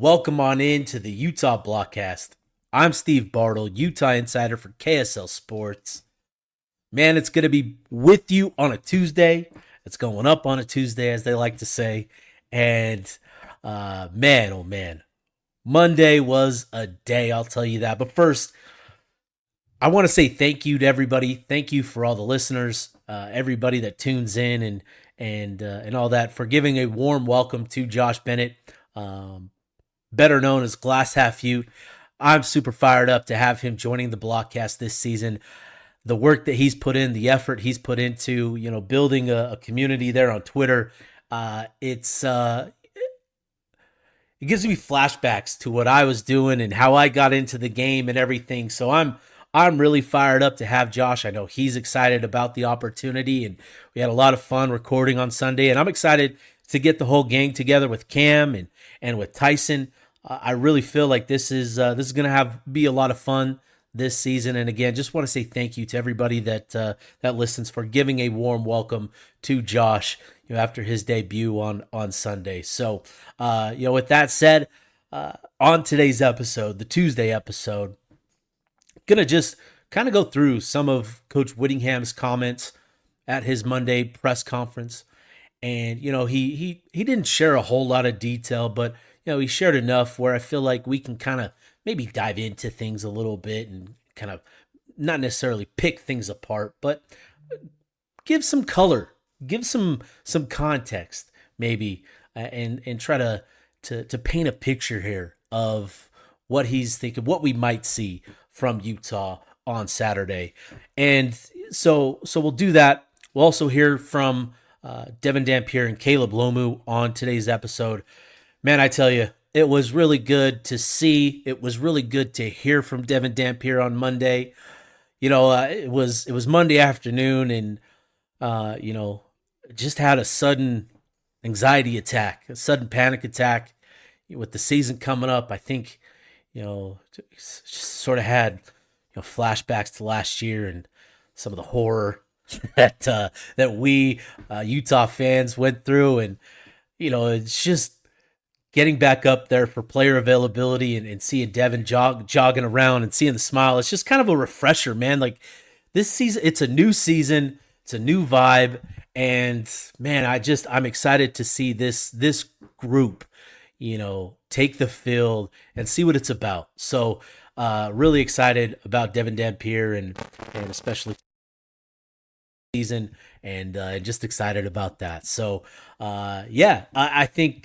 Welcome on in to the Utah Blockcast. I'm Steve Bartle, Utah insider for KSL Sports. Man, it's going to be with you on a Tuesday. It's going up on a Tuesday, as they like to say. And man, oh man, Monday was a day, I'll tell you that. But first, I want to say thank you to everybody. Thank you for all the listeners, everybody that tunes in and all that, for giving a warm welcome to Josh Bennett, better known as Glass Half Ute. I'm super fired up to have him joining the Blockcast this season. The work that he's put in, the effort he's put into, building a community there on Twitter, it gives me flashbacks to what I was doing and how I got into the game and everything. So I'm really fired up to have Josh. I know he's excited about the opportunity, and we had a lot of fun recording on Sunday, and I'm excited to get the whole gang together with Cam and with Tyson. I really feel like this is going to be a lot of fun this season. And again, just want to say thank you to everybody that listens for giving a warm welcome to Josh, after his debut on Sunday. So, with that said, on today's episode, the Tuesday episode, gonna just kind of go through some of Coach Whittingham's comments at his Monday press conference. And, he didn't share a whole lot of detail, but, he shared enough where I feel like we can kind of maybe dive into things a little bit and kind of not necessarily pick things apart, but give some color, give some context maybe, and try to paint a picture here of what he's thinking, what we might see from Utah on Saturday. And so we'll do that. We'll also hear from Devin Dampier and Caleb Lomu on today's episode. Man, I tell you, it was really good to see. It was really good to hear from Devin Dampier on Monday. It was Monday afternoon, and just had a sudden anxiety attack, a sudden panic attack with the season coming up. I think, just sort of had flashbacks to last year and some of the horror that we Utah fans went through, and it's just getting back up there for player availability and seeing Devin jogging around and seeing the smile. It's just kind of a refresher, man. Like, this season, it's a new season, it's a new vibe, and man, I'm excited to see this group, take the field and see what it's about. So, really excited about Devin Dampier and especially season, and just excited about that. So, I think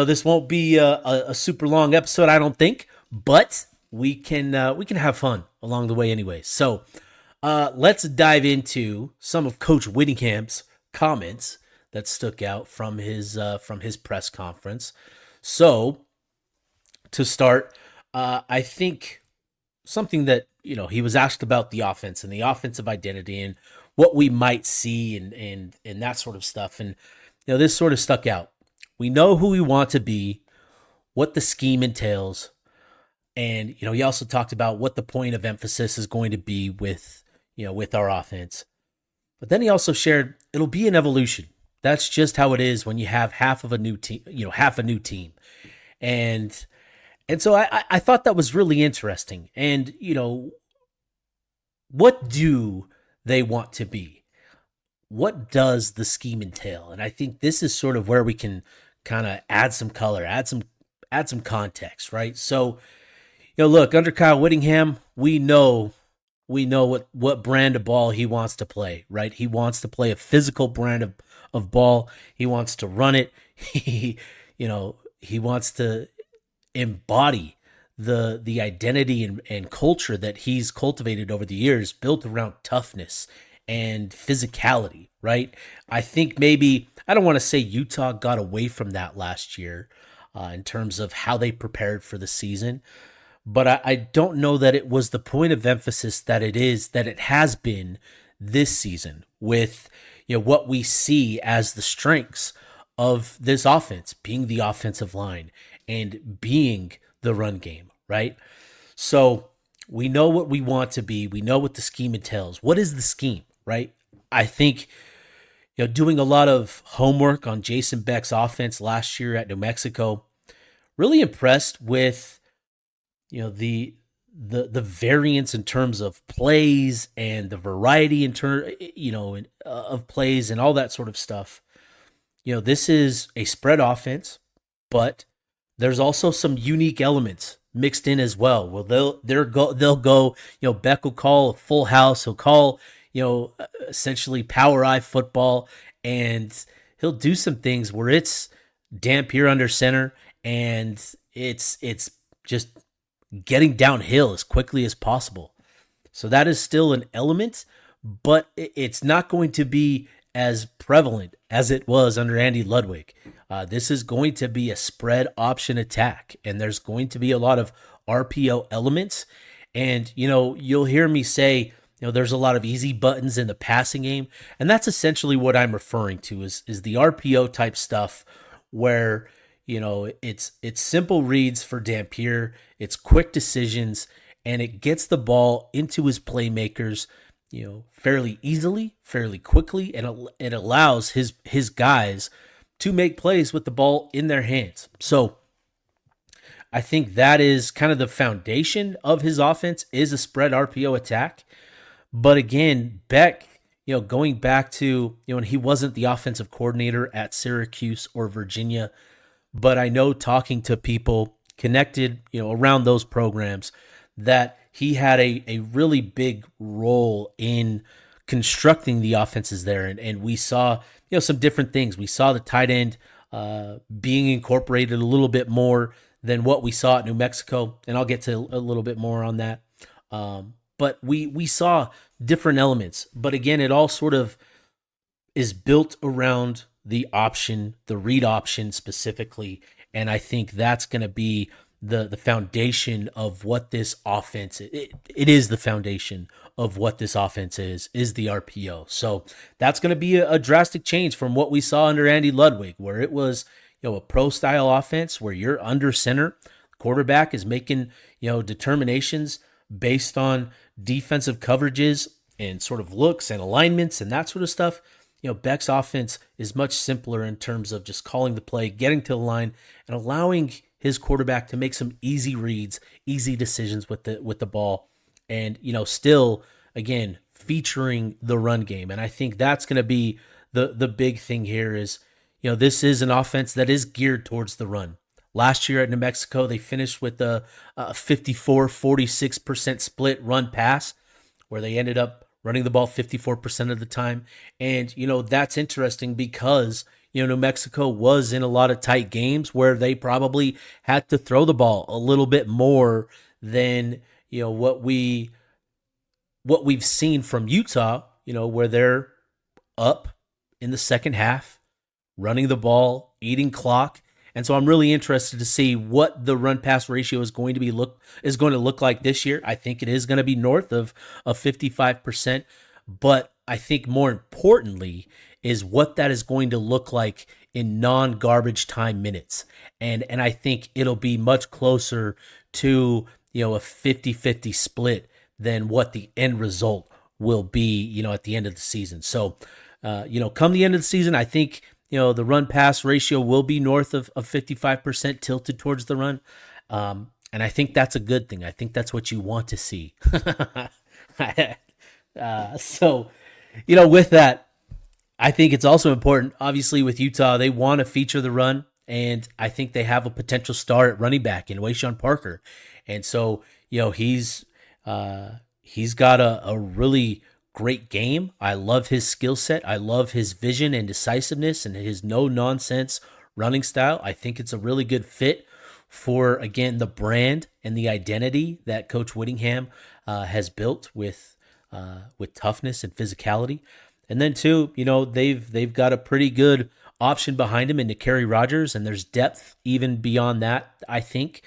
this won't be a super long episode, I don't think, but we can have fun along the way anyway. So, let's dive into some of Coach Whittingham's comments that stuck out from his press conference. So, to start, I think something that he was asked about the offense and the offensive identity and what we might see and that sort of stuff, and this sort of stuck out. We know who we want to be, what the scheme entails, and he also talked about what the point of emphasis is going to be with our offense. But then he also shared it'll be an evolution. That's just how it is when you have half a new team. And so I thought that was really interesting. And what do they want to be? What does the scheme entail? And I think this is sort of where we can kind of add some color, add some context, right? So, look, under Kyle Whittingham, we know what brand of ball he wants to play, right? He wants to play a physical brand of ball. He wants to run it. He wants to embody the identity and culture that he's cultivated over the years, built around toughness and physicality, right? I think maybe, I don't want to say Utah got away from that last year in terms of how they prepared for the season, but I don't know that it was the point of emphasis that it has been this season with what we see as the strengths of this offense, being the offensive line and being the run game, right? So we know what we want to be. We know what the scheme entails. What is the scheme, right? I think, doing a lot of homework on Jason Beck's offense last year at New Mexico, really impressed with, the variance in terms of plays and the variety in of plays and all that sort of stuff. This is a spread offense, but there's also some unique elements mixed in as well. Well, they'll go. Beck will call a full house. He'll call essentially power eye football, and he'll do some things where it's Dampier under center, and it's just getting downhill as quickly as possible. So that is still an element, but it's not going to be as prevalent as it was under Andy Ludwig. This is going to be a spread option attack, and there's going to be a lot of RPO elements. And, you'll hear me say, there's a lot of easy buttons in the passing game. And that's essentially what I'm referring to is the RPO type stuff where, it's simple reads for Dampier. It's quick decisions, and it gets the ball into his playmakers, fairly easily, fairly quickly, and it allows his guys to make plays with the ball in their hands. So I think that is kind of the foundation of his offense is a spread RPO attack. But again, Beck, going back to, when he wasn't the offensive coordinator at Syracuse or Virginia, but I know talking to people connected, around those programs, that he had a really big role in constructing the offenses there. And we saw, some different things. We saw the tight end being incorporated a little bit more than what we saw at New Mexico. And I'll get to a little bit more on that. But we saw different elements. But again, it all sort of is built around the option, the read option specifically. And I think that's going to be the foundation of what this offense it is. The foundation of what this offense is the RPO. So that's going to be a drastic change from what we saw under Andy Ludwig, where it was a pro style offense where you're under center, quarterback is making determinations based on defensive coverages and sort of looks and alignments and that sort of stuff. Beck's offense is much simpler in terms of just calling the play, getting to the line, and allowing his quarterback to make some easy reads, easy decisions with the ball, and still again featuring the run game. And I think that's going to be the big thing here is this is an offense that is geared towards the run. Last year at New Mexico, they finished with a 54-46% split run pass, where they ended up running the ball 54% of the time. And, that's interesting because, New Mexico was in a lot of tight games where they probably had to throw the ball a little bit more than, what we've seen from Utah, where they're up in the second half, running the ball, eating clock. And so I'm really interested to see what the run pass ratio is going to look like this year. I think it is going to be north of 55%, but I think more importantly is what that is going to look like in non-garbage time minutes. And I think it'll be much closer to, a 50-50 split than what the end result will be, at the end of the season. So, come the end of the season, I think the run pass ratio will be north of 55% tilted towards the run. And I think that's a good thing. I think that's what you want to see. So, with that, I think it's also important, obviously with Utah, they want to feature the run. And I think they have a potential star at running back in Wayshawn Parker. And so, he's got a really great game. I love his skill set. I love his vision and decisiveness and his no-nonsense running style. I think it's a really good fit for, again, the brand and the identity that Coach Whittingham has built with toughness and physicality. And then, too, they've got a pretty good option behind him in Nakari Rogers, and there's depth even beyond that, I think.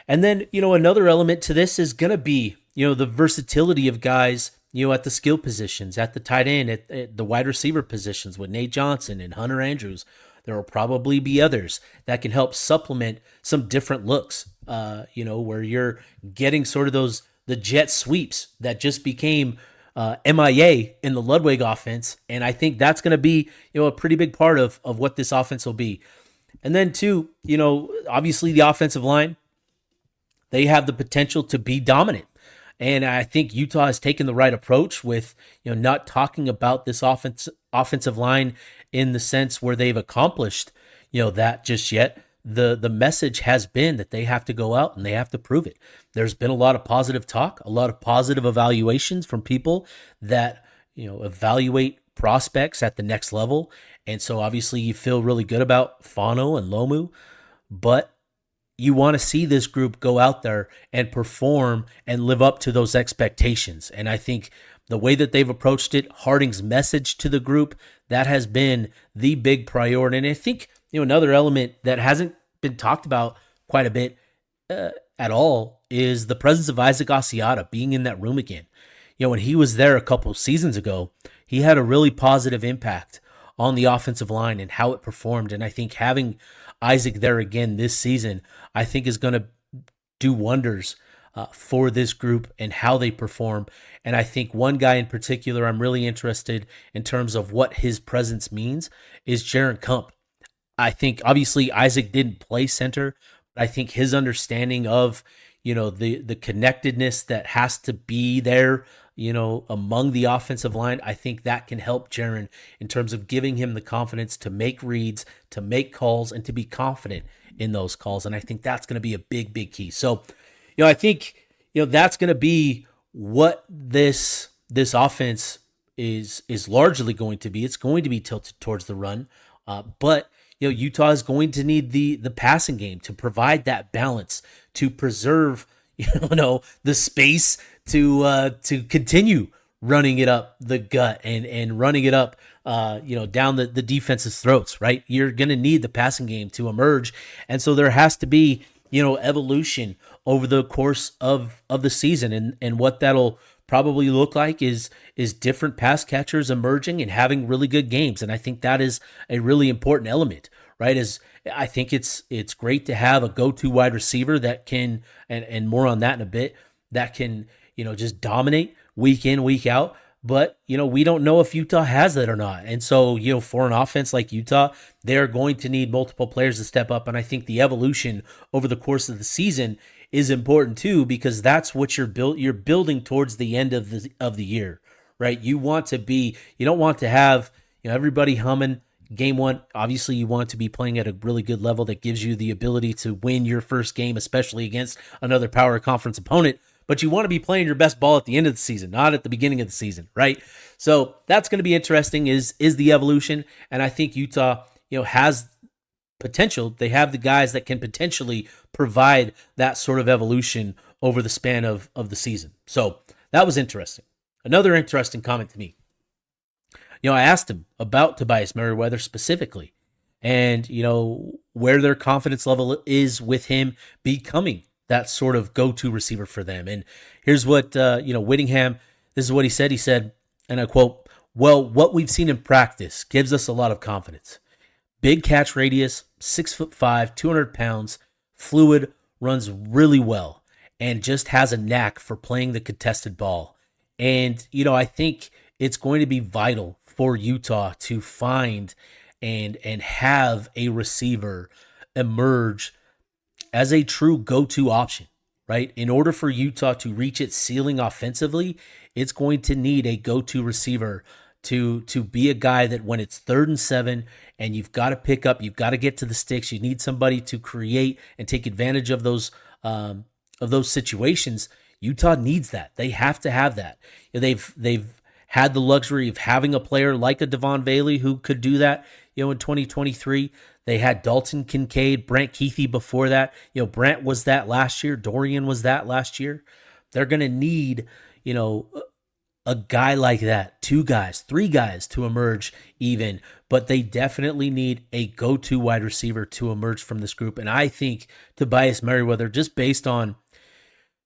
And then, another element to this is going to be, the versatility of guys at the skill positions, at the tight end, at the wide receiver positions with Nate Johnson and Hunter Andrews. There will probably be others that can help supplement some different looks, where you're getting sort of the jet sweeps that just became MIA in the Ludwig offense. And I think that's going to be, a pretty big part of what this offense will be. And then two, obviously the offensive line, they have the potential to be dominant. And I think Utah has taken the right approach with, not talking about this offensive line in the sense where they've accomplished, that just yet. The message has been that they have to go out and they have to prove it. There's been a lot of positive talk, a lot of positive evaluations from people that, evaluate prospects at the next level. And so obviously you feel really good about Fano and Lomu, but you want to see this group go out there and perform and live up to those expectations. And I think the way that they've approached it, Harding's message to the group, that has been the big priority. And I think, another element that hasn't been talked about quite a bit at all is the presence of Isaac Asiata being in that room again. When he was there a couple seasons ago, he had a really positive impact on the offensive line and how it performed. And I think having Isaac there again this season, I think is going to do wonders for this group and how they perform. And I think one guy in particular I'm really interested in terms of what his presence means is Jaron Kump. I think obviously Isaac didn't play center, but I think his understanding of, the connectedness that has to be there, among the offensive line, I think that can help Jaron in terms of giving him the confidence to make reads, to make calls, and to be confident in those calls. And I think that's going to be a big, big key. So, I think, that's going to be what this offense is largely going to be. It's going to be tilted towards the run, but Utah is going to need the passing game to provide that balance, to preserve, the space to continue running it up the gut and running it up, down the defense's throats, right? You're going to need the passing game to emerge. And so there has to be, evolution over the course of the season. And what that'll probably look like is different pass catchers emerging and having really good games. And I think that is a really important element, right? I think it's great to have a go-to wide receiver that can, and more on that in a bit, that can, just dominate week in, week out. But, we don't know if Utah has that or not. And so, for an offense like Utah, they're going to need multiple players to step up. And I think the evolution over the course of the season is important too, because that's what you're building towards the end of the year, right? You don't want to have, everybody humming game one. Obviously you want to be playing at a really good level that gives you the ability to win your first game, especially against another power conference opponent. But you want to be playing your best ball at the end of the season, not at the beginning of the season, right? So that's going to be interesting is the evolution. And I think Utah, has potential. They have the guys that can potentially provide that sort of evolution over the span of the season. So that was interesting. Another interesting comment to me. I asked him about Tobias Merriweather specifically and, where their confidence level is with him becoming that sort of go-to receiver for them. And here's what, Whittingham, this is what he said. He said, and I quote, "Well, what we've seen in practice gives us a lot of confidence. Big catch radius, 6'5", 200 pounds, fluid, runs really well, and just has a knack for playing the contested ball." And, I think it's going to be vital for Utah to find and have a receiver emerge as a true go-to option, right? In order for Utah to reach its ceiling offensively, it's going to need a go-to receiver to be a guy that when it's 3rd and 7 and you've got to pick up, you've got to get to the sticks, you need somebody to create and take advantage of those situations. Utah needs that. They have to have that. They've had the luxury of having a player like a Devon Bailey who could do that, in 2023. They had Dalton Kincaid, Brant Keithy before that. Brant was that last year. Dorian was that last year. They're going to need, a guy like that, 2 guys, 3 guys to emerge even, but they definitely need a go-to wide receiver to emerge from this group. And I think Tobias Merriweather, just based on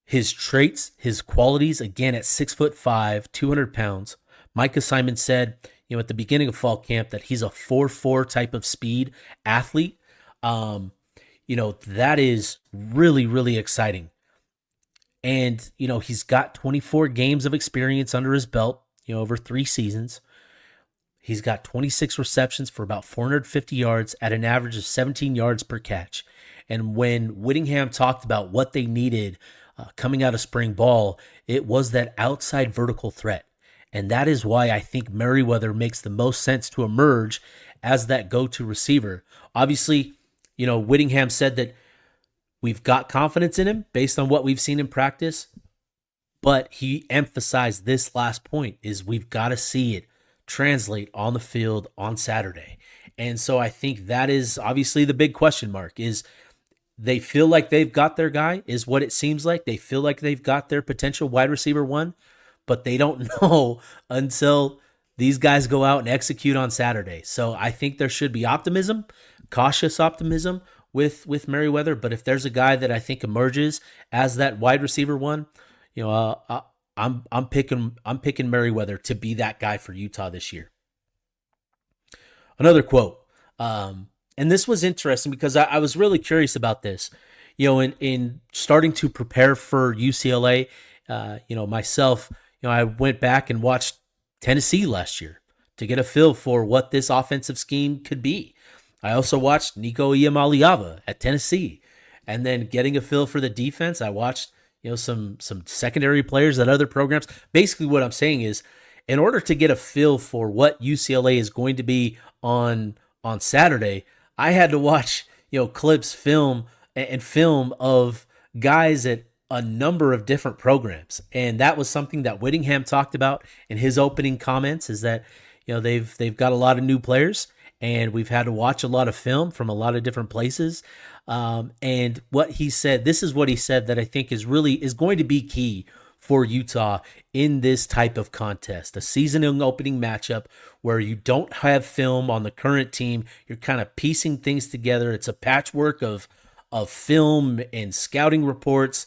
his traits, his qualities, again at 6'5", 200 pounds. Micah Simon said, at the beginning of fall camp that he's a 4.4 type of speed athlete. That is really, really exciting. And, he's got 24 games of experience under his belt, over 3 seasons. He's got 26 receptions for about 450 yards at an average of 17 yards per catch. And when Whittingham talked about what they needed coming out of spring ball, it was that outside vertical threat. And that is why I think Merriweather makes the most sense to emerge as that go-to receiver. Obviously, Whittingham said that we've got confidence in him based on what we've seen in practice, but he emphasized this last point is we've got to see it translate on the field on Saturday. And so I think that is obviously the big question mark is they feel like they've got their guy is what it seems like. They feel like they've got their potential wide receiver one, but they don't know until these guys go out and execute on Saturday. So I think there should be optimism, cautious optimism with Merriweather. But if there's a guy that I think emerges as that wide receiver one, I'm picking Merriweather to be that guy for Utah this year. Another quote, and this was interesting because I was really curious about this. In starting to prepare for UCLA, myself, I went back and watched Tennessee last year to get a feel for what this offensive scheme could be. I also watched Nico Iamaleava at Tennessee, and then getting a feel for the defense, I watched some secondary players at other programs. Basically, what I'm saying is, in order to get a feel for what UCLA is going to be on Saturday, I had to watch clips, film of guys at a number of different programs, and that was something that Whittingham talked about in his opening comments. Is that they've got a lot of new players, and we've had to watch a lot of film from a lot of different places. And what he said, this is what he said that I think is going to be key for Utah in this type of contest, a season opening matchup where you don't have film on the current team. You're kind of piecing things together. It's a patchwork of film and scouting reports.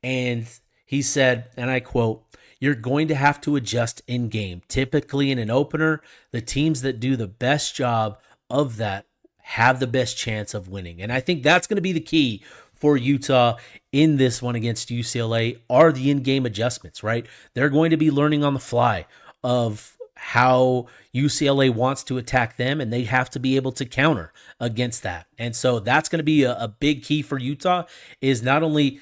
And he said, and I quote, "You're going to have to adjust in game. Typically in an opener, the teams that do the best job of that have the best chance of winning." And I think that's going to be the key for Utah in this one against UCLA are the in-game adjustments, right? They're going to be learning on the fly of how UCLA wants to attack them, and they have to be able to counter against that. And so that's going to be a big key for Utah is not only,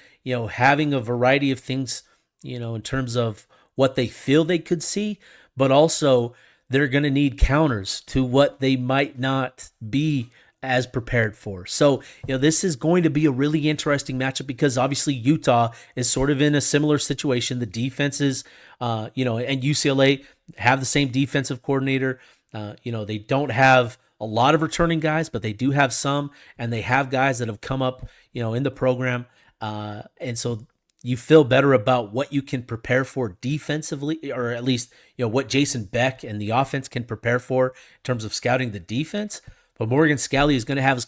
having a variety of things, in terms of what they feel they could see, but also they're going to need counters to what they might not be as prepared for. So, this is going to be a really interesting matchup because obviously Utah is sort of in a similar situation. The defenses, and UCLA have the same defensive coordinator. They don't have a lot of returning guys, but they do have some, and they have guys that have come up, in the program. And so you feel better about what you can prepare for defensively, or at least, what Jason Beck and the offense can prepare for in terms of scouting the defense. But Morgan Scalley is going to have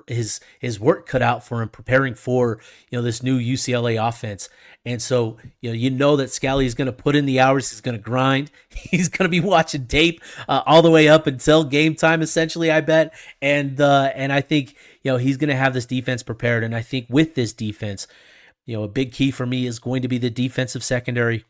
his work cut out for him preparing for, this new UCLA offense. And so, that Scalley is going to put in the hours. He's going to grind. He's going to be watching tape all the way up until game time, essentially, I bet. And I think, he's going to have this defense prepared. And I think with this defense, a big key for me is going to be the defensive secondary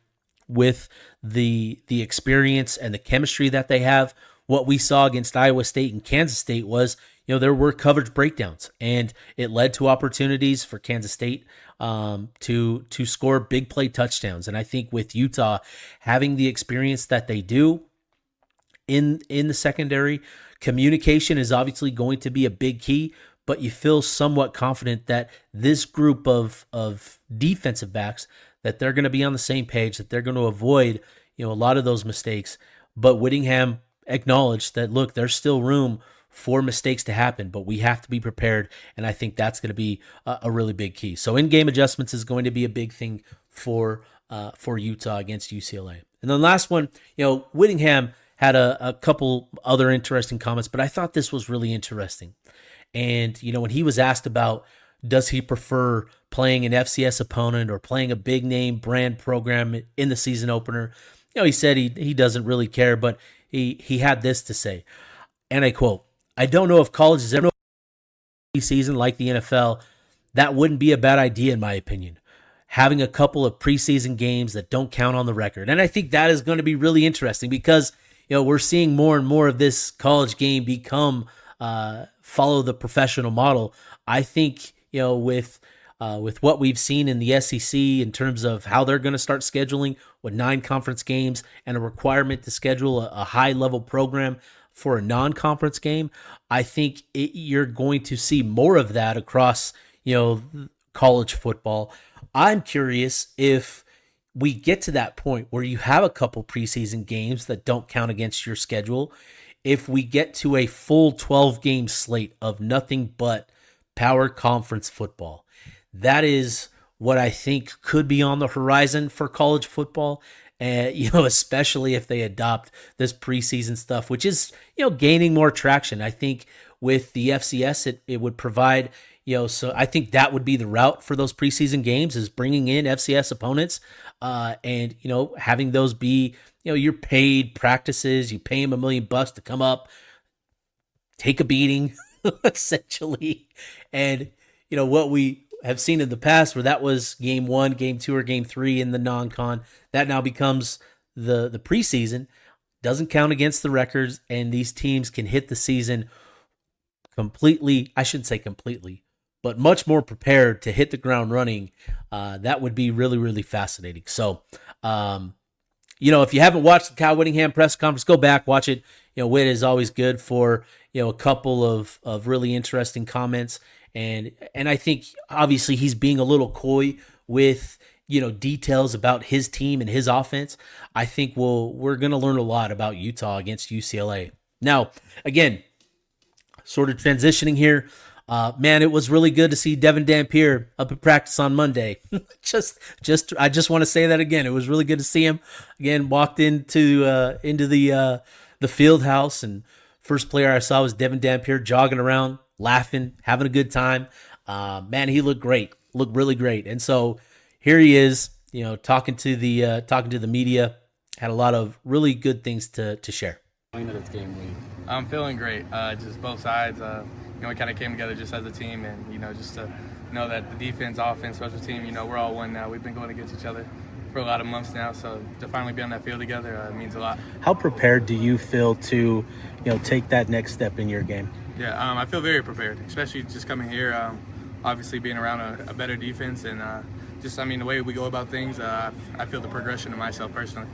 with the experience and the chemistry that they have. What we saw against Iowa State and Kansas State was, there were coverage breakdowns, and it led to opportunities for Kansas State to score big play touchdowns. And I think with Utah having the experience that they do in the secondary, communication is obviously going to be a big key. But you feel somewhat confident that this group of defensive backs, that they're going to be on the same page, that they're going to avoid, a lot of those mistakes. But Whittingham acknowledged that, look, there's still room for mistakes to happen, but we have to be prepared. And I think that's going to be a really big key. So in-game adjustments is going to be a big thing for Utah against UCLA. And then last one, Whittingham had a couple other interesting comments, but I thought this was really interesting. And, when he was asked about does he prefer playing an FCS opponent or playing a big name brand program in the season opener, he said he doesn't really care, but he had this to say. And I quote, "I don't know if college is ever a season like the NFL. That wouldn't be a bad idea in my opinion. Having a couple of preseason games that don't count on the record." And I think that is going to be really interesting because, we're seeing more and more of this college game become follow the professional model. I think, with what we've seen in the SEC in terms of how they're going to start scheduling with 9 conference games and a requirement to schedule a high level program for a non-conference game, I think you're going to see more of that across, college football. I'm curious if we get to that point where you have a couple preseason games that don't count against your schedule. If we get to a full 12 game slate of nothing but power conference football, that is what I think could be on the horizon for college football. And, especially if they adopt this preseason stuff, which is, gaining more traction. I think with the FCS, it would provide, so I think that would be the route for those preseason games, is bringing in FCS opponents and, having those be, your paid practices. You pay them $1 million to come up, take a beating, essentially. And, what we have seen in the past where that was game 1, game 2, or game 3 in the non-con, that now becomes the preseason, doesn't count against the records, and these teams can hit the season completely, I shouldn't say completely, but much more prepared to hit the ground running. That would be really, really fascinating. So, if you haven't watched the Kyle Whittingham press conference, go back, watch it. Whitt is always good for, a couple of really interesting comments. And I think obviously he's being a little coy with, details about his team and his offense. I think we're going to learn a lot about Utah against UCLA. Now, again, sort of transitioning here. Man, it was really good to see Devin Dampier up at practice on Monday. I just want to say that again. It was really good to see him again. Walked into the field house, and first player I saw was Devin Dampier jogging around, laughing, having a good time. Man, he looked great, looked really great. And so here he is, talking to the media. Had a lot of really good things to share. It's game week. I'm feeling great. Just both sides. We kind of came together just as a team, and just to know that the defense, offense, special team, we're all one now. We've been going against each other for a lot of months now, so to finally be on that field together means a lot. How prepared do you feel to, take that next step in your game? Yeah, I feel very prepared, especially just coming here. Obviously, being around a better defense, and the way we go about things. I feel the progression of myself personally.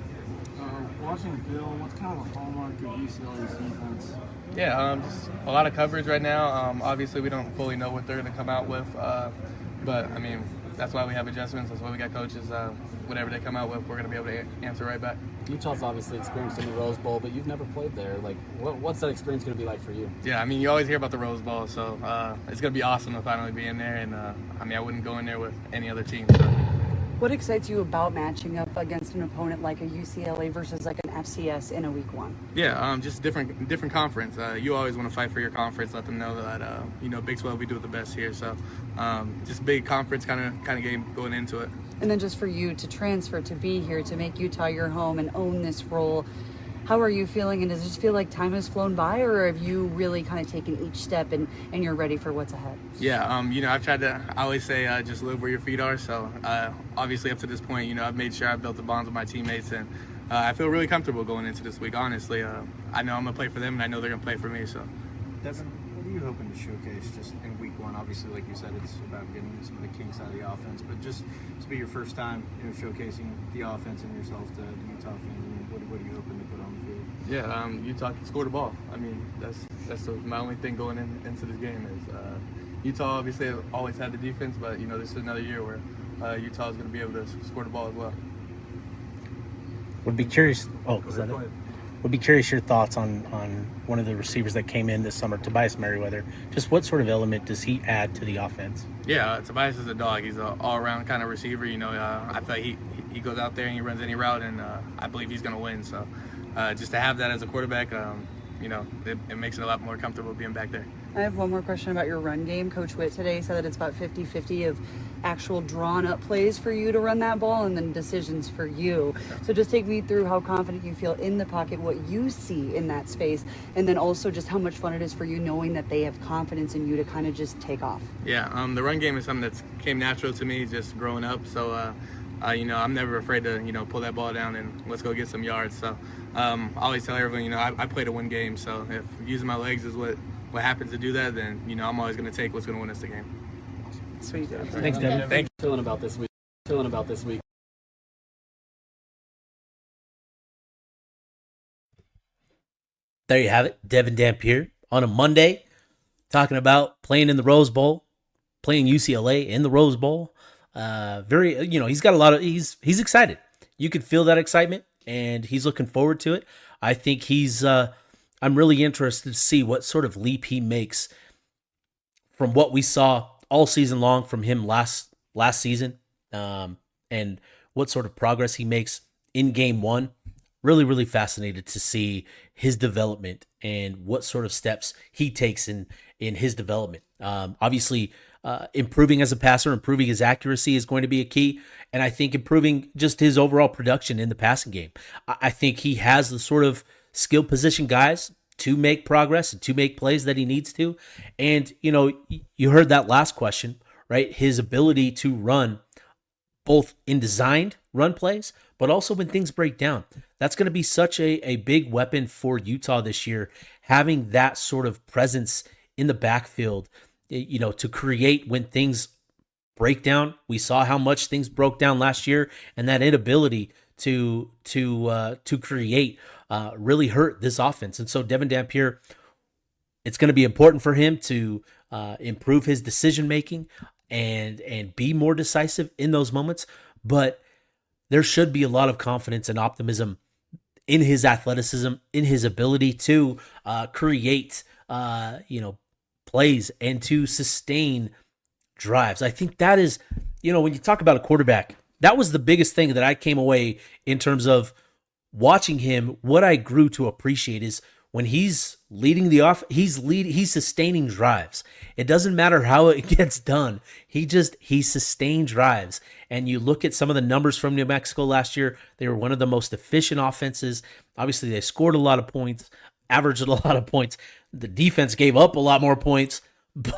Watching film, what's kind of a hallmark of UCLA's defense? Yeah, just a lot of coverage right now. Obviously, we don't fully know what they're going to come out with, but that's why we have adjustments. That's why we got coaches. Whatever they come out with, we're going to be able to answer right back. Utah's obviously experienced in the Rose Bowl, but you've never played there. Like, what's that experience going to be like for you? Yeah, you always hear about the Rose Bowl, so it's going to be awesome to finally be in there. And I wouldn't go in there with any other team. So. What excites you about matching up against an opponent like a UCLA versus like an FCS in a week 1? Yeah, just different conference. You always want to fight for your conference. Let them know that Big 12 we do it the best here. So just big conference kind of game going into it. And then just for you to transfer to be here to make Utah your home and own this role. How are you feeling, and does it just feel like time has flown by, or have you really kind of taken each step and you're ready for what's ahead? Yeah, I've tried to, I always say just live where your feet are. So obviously up to this point, I've made sure I've built the bonds with my teammates, and I feel really comfortable going into this week, honestly. I know I'm going to play for them, and I know they're going to play for me. So. Devin, what are you hoping to showcase just in week 1? Obviously, like you said, it's about getting some of the kinks out of the offense, but just to be your first time, showcasing the offense and yourself to the Utah fans. What are you hoping to put on the field? Yeah, Utah can score the ball. That's my only thing going into this game is Utah obviously always had the defense, but this is another year where Utah is going to be able to score the ball as well. Would be curious. Was that it? Would be curious your thoughts on one of the receivers that came in this summer, Tobias Merriweather. Just what sort of element does he add to the offense? Yeah, Tobias is a dog. He's an all-around kind of receiver. I feel like he goes out there and he runs any route, and I believe he's going to win. So just to have that as a quarterback, it makes it a lot more comfortable being back there. I have one more question about your run game. Coach Whitt today said that it's about 50-50 of actual drawn-up plays for you to run that ball and then decisions for you. So just take me through how confident you feel in the pocket, what you see in that space, and then also just how much fun it is for you knowing that they have confidence in you to kind of just take off. Yeah, the run game is something that came natural to me just growing up. So I'm never afraid to, pull that ball down and let's go get some yards. So I always tell everyone, I play to win games. So if using my legs is what happens to do that, then, I'm always going to take what's going to win us the game. Sweet. Thanks, Devin. Thank you. Feeling about this week. There you have it, Devin Dampier on a Monday, talking about playing in the Rose Bowl, playing UCLA in the Rose Bowl. He's got a lot of he's excited. You could feel that excitement, and he's looking forward to it. I think I'm really interested to see what sort of leap he makes from what we saw all season long from him last season, and what sort of progress he makes in game one. Really, really fascinated to see his development and what sort of steps he takes in his development. Obviously, improving as a passer, improving his accuracy is going to be a key. And I think improving just his overall production in the passing game. I think he has the sort of skill position guys to make progress and to make plays that he needs to. And, you heard that last question, right? His ability to run both in designed run plays, but also when things break down. That's going to be such a big weapon for Utah this year, having that sort of presence in the backfield, to create when things break down. We saw how much things broke down last year, and that inability to create really hurt this offense. And so Devin Dampier, it's going to be important for him to improve his decision making and be more decisive in those moments. But there should be a lot of confidence and optimism in his athleticism, in his ability to create, plays and to sustain drives. I think that is, when you talk about a quarterback, that was the biggest thing that I came away in terms of watching him. What I grew to appreciate is when he's leading he's sustaining drives. It doesn't matter how it gets done. He sustained drives. And you look at some of the numbers from New Mexico last year, they were one of the most efficient offenses. Obviously, they scored a lot of points, averaged a lot of points. The defense gave up a lot more points, but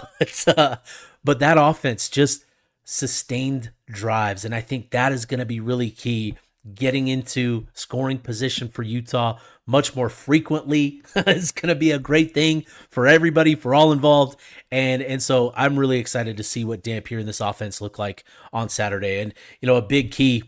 that offense just sustained drives. And I think that is going to be really key, getting into scoring position for Utah much more frequently. It's going to be a great thing for everybody, for all involved. And so I'm really excited to see what Dampier in this offense look like on Saturday. And, a big key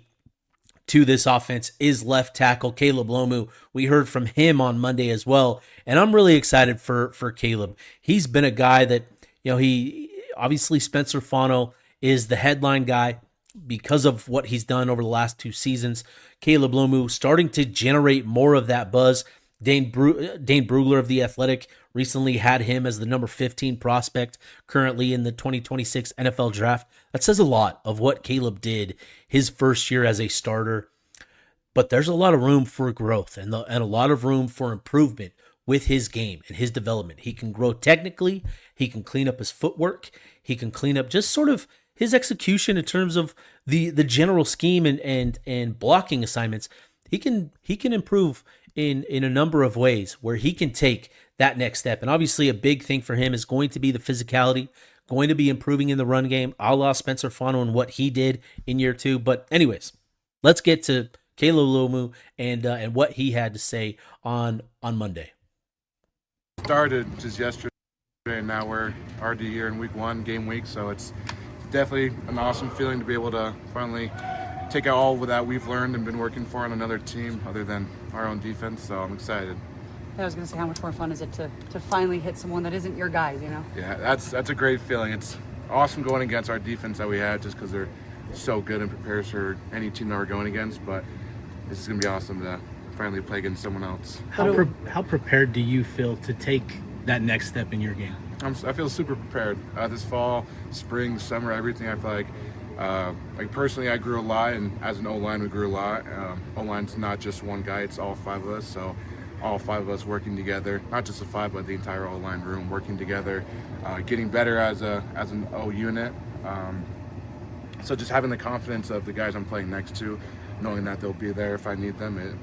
to this offense is left tackle Caleb Lomu. We heard from him on Monday as well. And I'm really excited for Caleb. He's been a guy that, he obviously Spencer Fano is the headline guy because of what he's done over the last 2 seasons. Caleb Lomu starting to generate more of that buzz. Dane Brugler of The Athletic recently had him as the number 15 prospect currently in the 2026 NFL draft. That says a lot of what Caleb did his first year as a starter. But there's a lot of room for growth and a lot of room for improvement with his game and his development. He can grow technically. He can clean up his footwork. He can clean up just sort of his execution in terms of the general scheme and blocking assignments. He can improve in a number of ways where he can take that next step. And obviously a big thing for him is going to be the physicality, going to be improving in the run game, a la Spencer Fano and what he did in year 2. But anyways, let's get to Caleb Lomu and what he had to say on Monday. Started just yesterday, and now we're already here in week 1, game week, so it's definitely an awesome feeling to be able to finally take out all of that we've learned and been working for on another team other than our own defense, so I'm excited. I was going to say, how much more fun is it to finally hit someone that isn't your guys, Yeah, that's a great feeling. It's awesome going against our defense that we had just because they're so good and prepared for any team that we're going against, but this is going to be awesome to finally play against someone else. How prepared do you feel to take that next step in your game? I feel super prepared. This fall, spring, summer, everything. I feel like personally, I grew a lot, and as an O-line, we grew a lot. O-line's not just one guy; it's all 5 of us. So, all 5 of us working together, not just the 5, but the entire O-line room working together, getting better as an O unit. So, just having the confidence of the guys I'm playing next to, knowing that they'll be there if I need them, it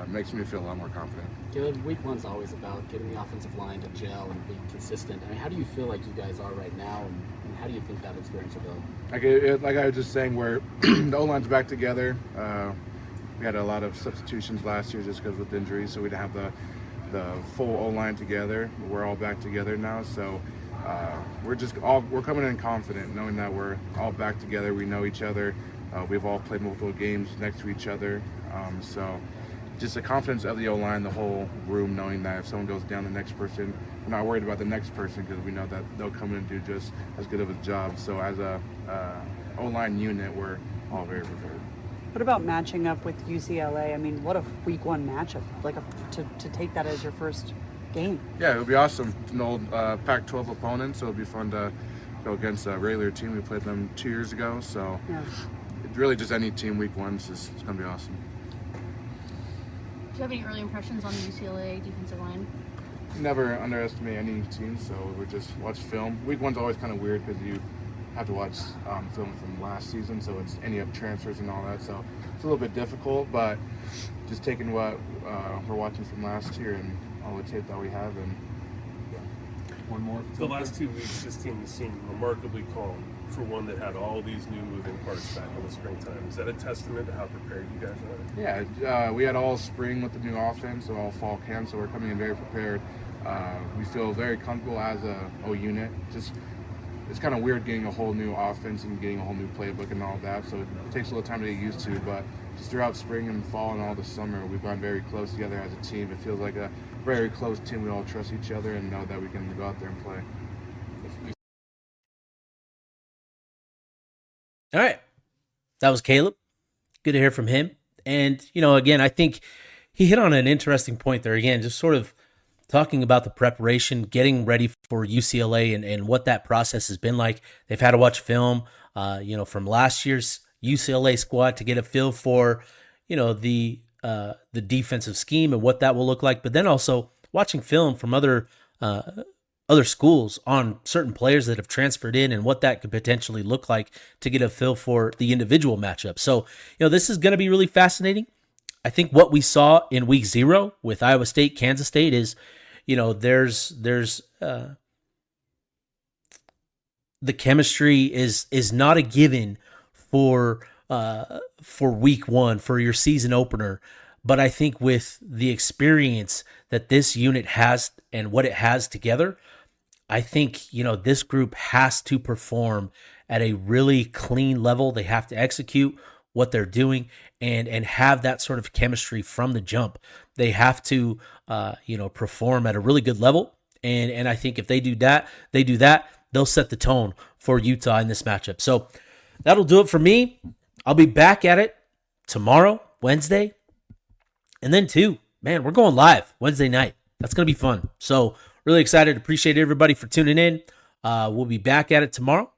makes me feel a lot more confident. Caleb, week 1's always about getting the offensive line to gel and being consistent. I mean, how do you feel like you guys are right now, and How do you think that experience will go? Like I was just saying, where the O-line's back together. We had a lot of substitutions last year just because with injuries, so we didn't have the full O-line together. We're all back together now, so we're coming in confident, knowing that we're all back together. We know each other. We've all played multiple games next to each other, so just the confidence of the O-line, the whole room, knowing that if someone goes down, the next person, we're not worried about the next person because we know that they'll come in and do just as good of a job. So as a O-line unit, we're all very prepared. What about matching up with UCLA? I mean, what a week one matchup, to take that as your first game. Yeah, it would be awesome. It's an old Pac-12 opponent, so it would be fun to go against a regular team. We played them 2 years ago, so it's really just any team week one. It's going to be awesome. Do you have any early impressions on the UCLA defensive line? Never underestimate any team, so we just watch film. Week one's always kind of weird because you have to watch film from last season, so it's any of transfers and all that, so it's a little bit difficult, but just taking what we're watching from last year and all the tape that we have, and One more. The last 2 weeks, this team has seemed remarkably calm for one that had all these new moving parts back in the springtime. Is that a testament to how prepared you guys are? Yeah, we had all spring with the new offense, so all fall camp, so we're coming in very prepared. We feel very comfortable as a O unit. Just it's kind of weird getting a whole new offense and getting a whole new playbook and all that, so it takes a little time to get used to, but just throughout spring and fall and all the summer, we've gone very close together as a team. It feels like a very close team. We all trust each other and know that we can go out there and play. All right. That was Caleb. Good to hear from him. And, again, I think he hit on an interesting point there. Again, just sort of talking about the preparation, getting ready for UCLA and what that process has been like. They've had to watch film, from last year's UCLA squad to get a feel for, the defensive scheme and what that will look like. But then also watching film from other schools on certain players that have transferred in and what that could potentially look like to get a feel for the individual matchup. So, this is going to be really fascinating. I think what we saw in week 0 with Iowa State, Kansas State is, there's the chemistry is not a given for week 1 for your season opener. But I think with the experience that this unit has and what it has together, I think, this group has to perform at a really clean level. They have to execute what they're doing and have that sort of chemistry from the jump. They have to, perform at a really good level. And I think if they do that, they'll set the tone for Utah in this matchup. So that'll do it for me. I'll be back at it tomorrow, Wednesday. And then we're going live Wednesday night. That's going to be fun. So really excited. Appreciate everybody for tuning in. We'll be back at it tomorrow.